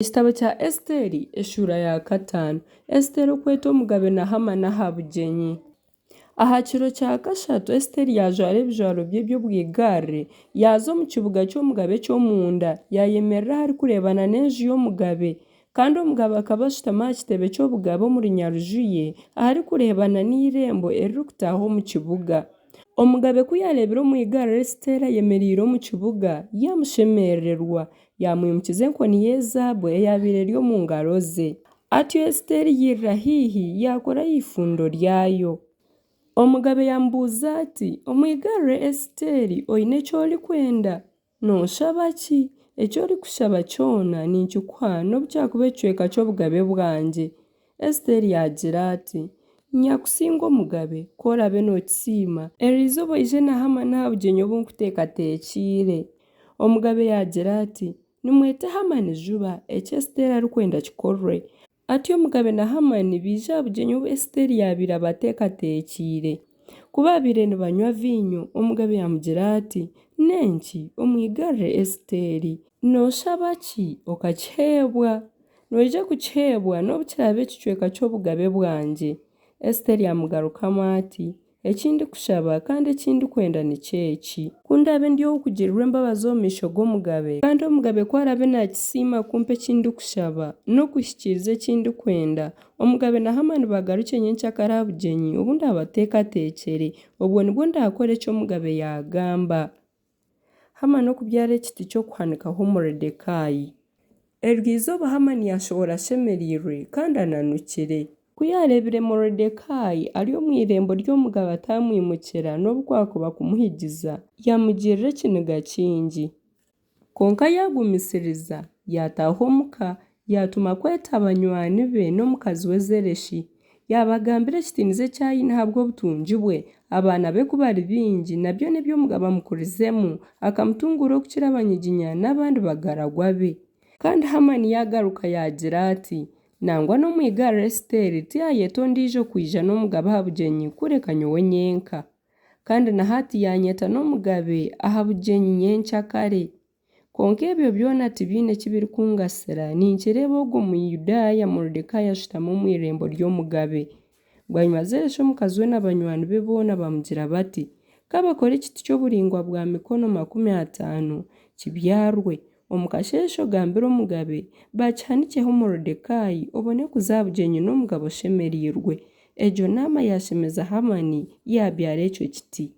Ekitabo kya Esiteri eshura ya 5. Esiteri okweta omugabe na Hamani aha bugyenyi. Aha kiro kya 3 Esiteri yajwara ebijwaro bye by'obwigara yaza omu kibuga ky'omugabe ky'omunda yayemerera ahari kureebana n'enju y'omugabe kandi omugabe akaba ashutami aha kitebe ky'obugabe omu runyaruju ye ahari kureebana n'eirembo eririkutaaha omu kibuga. Omugabe ku yareebire omwigara Esiteri ayemereire omu kibuga yamushemererwa yamwimukiza enkoni y'ezaabu eyabaire eri omu ngaro ze. Atyo Esiteri yirira haihi yakora ifundo ryayo. Omugabe yamubuuza ati, omwigara Esiteri oine eki orikwenda? Nooshaba ki? Eki orikushaba kyona ninkikuha n'obu kyakuba ekicweka ky'obugabe bwangye. Esiteri yagira ati, nyakusinga omugabe k'orabe nookisiima erizooba oije na Hamani aha bugyenyi obu nkuteekateekire. Omugabe yagira ati, nimwete Hamani juba eki Esiteri arikwenda kikorwe. Atyo omugabe na Hamani baija aha bugyenyi obu Esiteri yabaire abateekateekire. Kuba babaire nibanywa viinyo, omugabe yamugira ati, nenki omwigara Esiteri nooshaba ki okakiheebwa? Noija kukiheebwa n'obu kiraba ekicweka ky'obugabe bwangye. Esiteri yamugarukamu ati, ekindikushaba kandi ekindikwenda nikyeki. Kundabe ndi ow'okugirirwa embabazi omu maisho g'omugabe kandi omugabe ku arabe naakisiima kumpa ekindikushaba n'okuhikiriza ekindikwenda. Omugabe na Hamani bagarukye nyenkyakara aha bugyenyi obu ndabateekateekire obwo nibwo ndakora eki omugabe yagamba. Hamani okubyara ekiti ky'okuhanikaho Moridekayi. Eryo izooba Hamani yashohora ashemereirwe kandi ananukire. Ku yareebire Moridekayi ari omu irembo ry'omugabe atamwimukira n'obu kwakuba kumuhigiza yamugirira ekiniga kingi. Konka yagumisiriza yataaha omuka yatuma kweta abanywani be n'omukazi we Zereshi. Yabagambira ekitiiniza eki aine ahabw'obutungi bwe, abaana be kuba ari baingi nabyo n'ebyo omugabe amukurizemu akamutunguura okukira abanyiginya n'abandi bagaragwa be. Kandi Hamani yagaruka yagira ati, nangwa n'omwigara Esiteri tiyayeta ondiijo kwija n'omugabe aha bugyenyi kureka nyowe nyenka. Kandi na hati yanyeta n'omugabe aha bugyenyi nyenkyakare. Konka ebyo byona tibiine ekibirikungasira ninkireeba ogwo Muyudaaya Moridekayi ashutami omu irembo ry'omugabe. Bwanyuma Zereshi omukazi we n'abanywani be boona bamugira bati, kabakore ekiti ky'oburingwa bwa mikono 50 kibyarwe omu kasheeshe ogambire omugabe bakihanikeho Moridekayi obone kuza aha bugyenyi n'omugabe oshemereirwe. Egyo naama yashemeza Hamani yabyara ekyo kiti.